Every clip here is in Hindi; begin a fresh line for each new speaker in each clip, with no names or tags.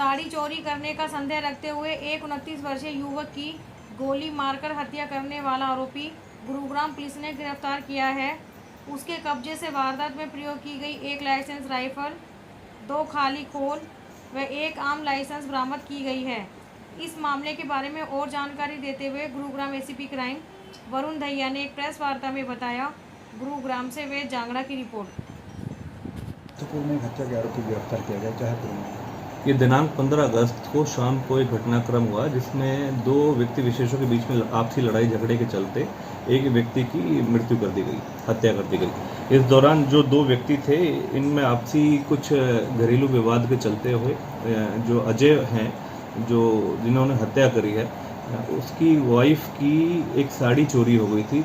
साड़ी चोरी करने का संदेह रखते हुए एक 29 वर्षीय युवक की गोली मारकर हत्या करने वाला आरोपी गुरुग्राम पुलिस ने गिरफ्तार किया है। उसके कब्जे से वारदात में प्रयोग की गई एक लाइसेंस राइफल, 2 खाली खोल व एक आम लाइसेंस बरामद की गई है। इस मामले के बारे में और जानकारी देते हुए गुरुग्राम एसीपी क्राइम वरुण दहिया ने एक प्रेस वार्ता में बताया। गुरुग्राम से वेद जांगड़ा की रिपोर्ट।
में हत्या के आरोपी गिरफ्तार किया गया, क्या है?
ये दिनांक 15 अगस्त को शाम को एक घटनाक्रम हुआ जिसमें दो व्यक्ति विशेषों के बीच में आपसी लड़ाई झगड़े के चलते एक व्यक्ति की मृत्यु कर दी गई, हत्या कर दी गई। इस दौरान जो दो व्यक्ति थे इनमें आपसी कुछ घरेलू विवाद के चलते हुए जो अजय हैं, जो जिन्होंने हत्या करी है, उसकी वाइफ की एक साड़ी चोरी हो गई थी,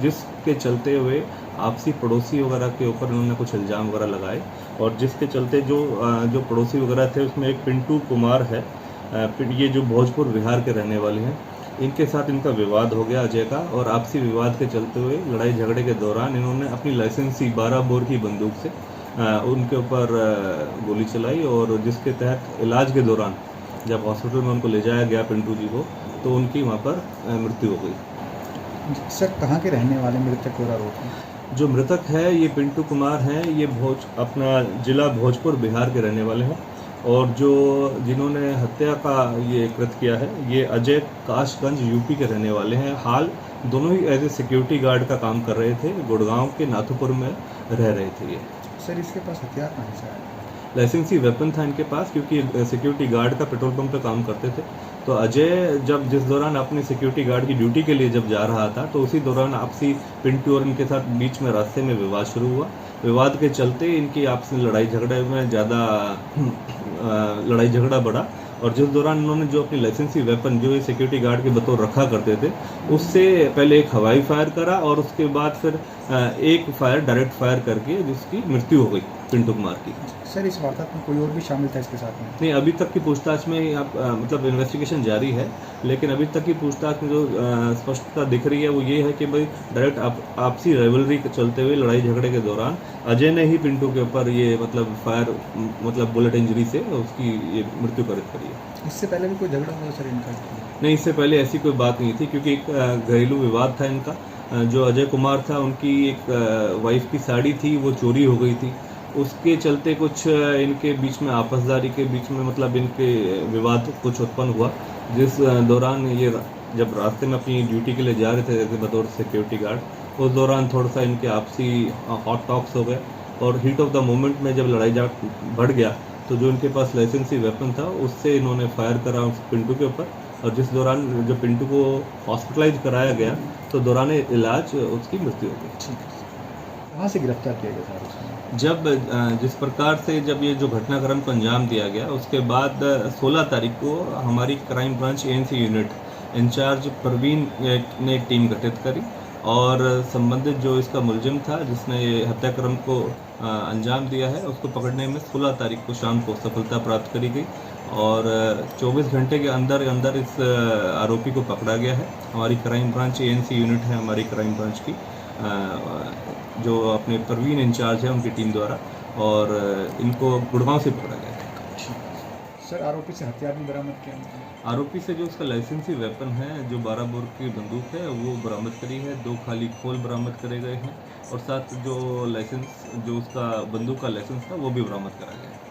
जिसके चलते हुए आपसी पड़ोसी वगैरह के ऊपर इन्होंने कुछ इल्ज़ाम वगैरह लगाए और जिसके चलते जो पड़ोसी वगैरह थे उसमें एक पिंटू कुमार है, ये जो भोजपुर बिहार के रहने वाले हैं, इनके साथ इनका विवाद हो गया अजय का। और आपसी विवाद के चलते हुए लड़ाई झगड़े के दौरान इन्होंने अपनी लाइसेंसी 12 बोर की बंदूक से उनके ऊपर गोली चलाई और जिसके तहत इलाज के दौरान जब हॉस्पिटल में उनको ले जाया गया पिंटू जी को, तो उनकी वहाँ पर मृत्यु हो गई।
सर, कहाँ के रहने वाले मृतक और आरोपी?
जो मृतक है ये पिंटू कुमार हैं, ये अपना जिला भोजपुर बिहार के रहने वाले हैं और जो जिन्होंने हत्या का ये कृत्य किया है ये अजय काशगंज यूपी के रहने वाले हैं। हाल दोनों ही एज ए सिक्योरिटी गार्ड का काम कर रहे थे, गुड़गांव के नाथुपुर में रह रहे थे। ये
सर, इसके पास हथियार कहाँ से आया?
लाइसेंसी वेपन था इनके पास, क्योंकि सिक्योरिटी गार्ड का पेट्रोल पंप पे काम करते थे। तो अजय जिस दौरान अपनी सिक्योरिटी गार्ड की ड्यूटी के लिए जब जा रहा था तो उसी दौरान आपसी पिंटू और इनके साथ बीच में रास्ते में विवाद शुरू हुआ। विवाद के चलते इनकी आपसी लड़ाई झगड़े में ज़्यादा लड़ाई झगड़ा बढ़ा और जिस दौरान इन्होंने जो अपनी लाइसेंसी वेपन जो ये सिक्योरिटी गार्ड के बतौर रखा करते थे उससे पहले एक हवाई फायर करा और उसके बाद फिर एक फायर डायरेक्ट फायर करके जिसकी मृत्यु हो गई पिंटू कुमार की।
सर, इस वारदात में कोई और भी शामिल था इसके साथ में?
नहीं, अभी तक की पूछताछ में मतलब इन्वेस्टिगेशन जारी है, लेकिन अभी तक की पूछताछ में जो स्पष्टता दिख रही है वो ये है कि भाई डायरेक्ट आपसी राइवलरी के चलते हुए लड़ाई झगड़े के दौरान अजय ने ही पिंटू के ऊपर ये मतलब फायर मतलब बुलेट इंजरी से उसकी ये मृत्यु करी है।
इससे पहले भी कोई झगड़ा हुआ सर इनका?
नहीं, इससे पहले ऐसी कोई बात नहीं थी, क्योंकि एक घरेलू विवाद था इनका। जो अजय कुमार था उनकी एक वाइफ की साड़ी थी वो चोरी हो गई थी, उसके चलते कुछ इनके बीच में आपसदारी के बीच में मतलब इनके विवाद कुछ उत्पन्न हुआ, जिस दौरान ये जब रास्ते में अपनी ड्यूटी के लिए जा रहे थे बतौर सिक्योरिटी गार्ड, उस दौरान थोड़ा सा इनके आपसी हॉट टॉक्स हो गए और हीट ऑफ द मोमेंट में जब लड़ाई बढ़ गया तो जो इनके पास लाइसेंसी वेपन था उससे इन्होंने फायर करा उस पिंटू के ऊपर और जिस दौरान जो पिंटू को हॉस्पिटलाइज कराया गया तो दौरान इलाज उसकी मृत्यु हो गई।
ठीक है, कहाँ से गिरफ्तार किया गया था उसमें?
जब जिस प्रकार से जब ये जो घटनाक्रम को अंजाम दिया गया उसके बाद 16 तारीख को हमारी crime branch ANC unit in charge Parveen ने एक टीम गठित करी और संबंधित जो इसका मुलजिम था जिसने ये हत्याक्रम को अंजाम दिया है उसको पकड़ने में 16 तारीख को शाम को सफलता प्राप्त करी गई और 24 घंटे के अंदर इस आरोपी को पकड़ा गया है। हमारी क्राइम ब्रांच एएनसी यूनिट है हमारी क्राइम ब्रांच की, जो अपने परवीन इंचार्ज है उनकी टीम द्वारा, और इनको गुड़गांव से पकड़ा गया है।
सर, आरोपी से हथियार भी बरामद किया?
आरोपी से जो उसका लाइसेंसी वेपन है जो 12 बोर की बंदूक है वो बरामद करी है, 2 खाली खोल बरामद करे गए हैं और साथ जो लाइसेंस जो उसका बंदूक का लाइसेंस था वो भी बरामद करा गया है।